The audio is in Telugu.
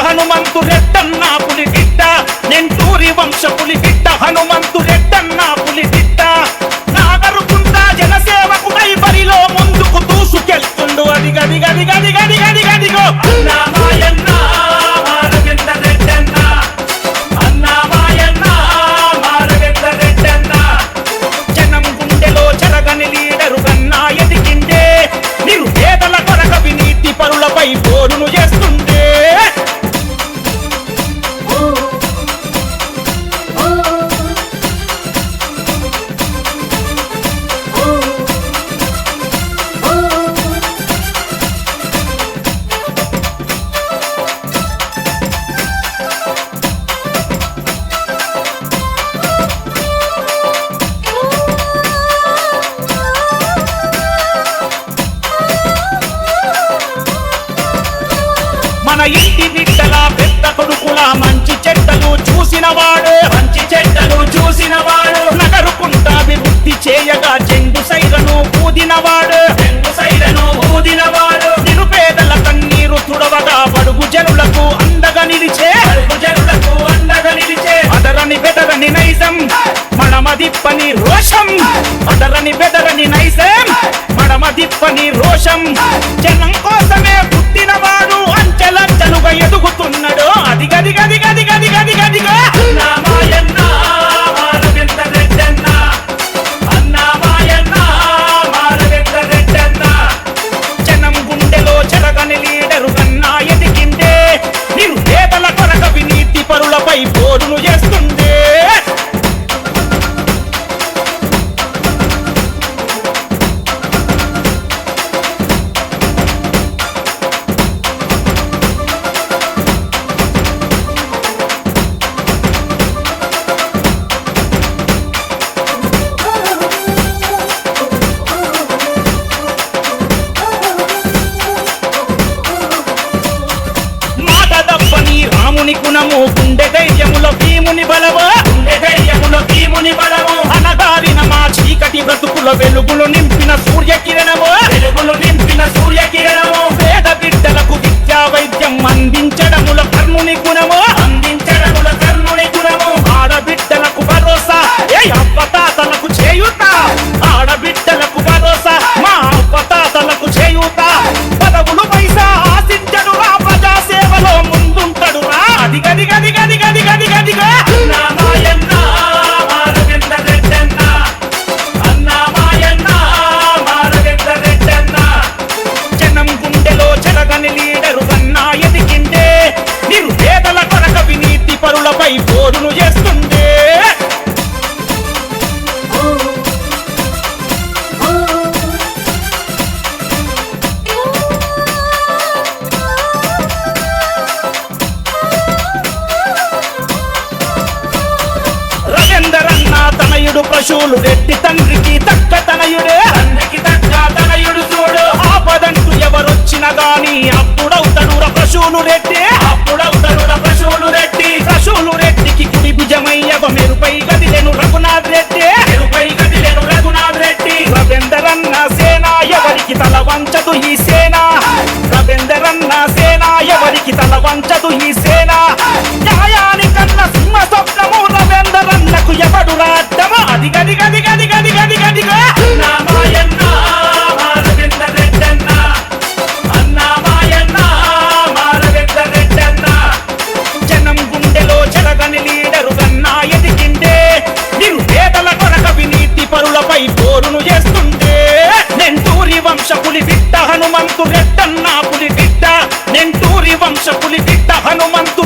హనుమంతు రెడ్డన్న పులిబిడ్డ నెంటూరి వంశ పులిబిడ్డ హనుమంతు రెడ్డన్న పులిబిడ్డ నాగరుకుంట జనసేవకుడై బరిలో ముందుకు దూసుకెళ్తుండు అదిగదిగదిగదిగదిగదిగదిగో అన్నామాయన్న మారగెండ రెడ్డన్న అన్నామాయన్న మారగెండ రెడ్డన్న జనం గుండెలో జరగని లీడరు కన్నా ఎదిగిండే నిరుపేదల కొరక వినీతి పరులపై పోరును చేస్తుండే మన ఇంటి బిడ్డల పెద్ద కొడుకుల మంచి చెడ్డలు చూసినవాడు నగరుకుంట అభివృద్ధి చేయగా చెండు సైరను ఊదినవాడు నిరుపేదల కన్నీరు తుడవగా బడుగు జనులకు అండగా నిలిచే అదరని బెదరని నైజం మడమదిప్పని రోషం అదరని బెదరని నైజం మడమదిప్పని రోషం జనం కోసమే పుట్టినవాడు అంచెలంచెలుగా ఎదుగుతున్నాడు అదిగదిగదిగదిగదిగదిగదిగో అన్నామాయన్న మారగెండ రెడ్డన్న అన్నామాయన్న మారగెండ రెడ్డన్న జనం గుండెలో జరగని లీడరు కన్నా ఎదిగిండే నిరుపేదల కొరక వినీతి పరులపై పోరును చేస్తుండే రాముని గుణము గుండె ధైర్యములో భీముని బలము అనగారిన మా చీకటి బ్రతుకుల వెలుగులు నింపిన సూర్యకిరణము పేద బిడ్డలకు విద్యా వైద్యం అందించడముల కర్ణుని గుణము ఆడబిడ్డలకు భరోసా ఏ అవ్వతాతలకు చేయుత ఆడబిడ్డలకు భరోసా మా అవ్వతాతలకు చేయుత పదవులు పైసా ఆశించడు రా ప్రజా సేవలో ముందుంటడు రా అదిగదిగదిగదిగదిగదిగో అన్నామాయన్న మారగెండ రెడ్డన్న అన్నామాయన్న మారగెండ రెడ్డన్న జనం గుండెలో జరగని లీడరు కన్నా ఎదిగిండే నిరుపేదల కొరక వినీతి పరులపై పోరును చేస్తుండే రవీందరన్న తనయుడు పశువులు రెడ్డి తండ్రికి తక్క తనయుడే చూడు ఆపదంటూ ఎవరొచ్చినా గాని అప్పుడవుతాడు పశువులు రెడ్డికి కుడి భుజమయ్యవ మెరుపై గదిలేను రఘునాథ్ రెడ్డి రవీందరన్న సేన ఎవరికి తల వంచదు ఈ సేన రవీందరన్న సేన ఎవరికి తల వంచదు ఈ సేన న్యాయానికన్న సింహ స్వప్నము రవీందరన్నకు ఎవడు రాడ్డము అదిగదిగదిగదిగదిగదిగదిగో అన్నామాయన్న మారగెండ రెడ్డన్న అన్నామాయన్న మారగెండ రెడ్డన్న జనం గుండెలో జరగని లీడరు కన్నా ఎదిగిండే నిరుపేదల కొరక వినీతి పరులపై పోరును చేస్తుండే నెంటూరి వంశ పులిబిడ్డ హనుమంతు రెడ్డన్న పులిబిడ్డ నెంటూరి వంశ పులిబిడ్డ హనుమంతు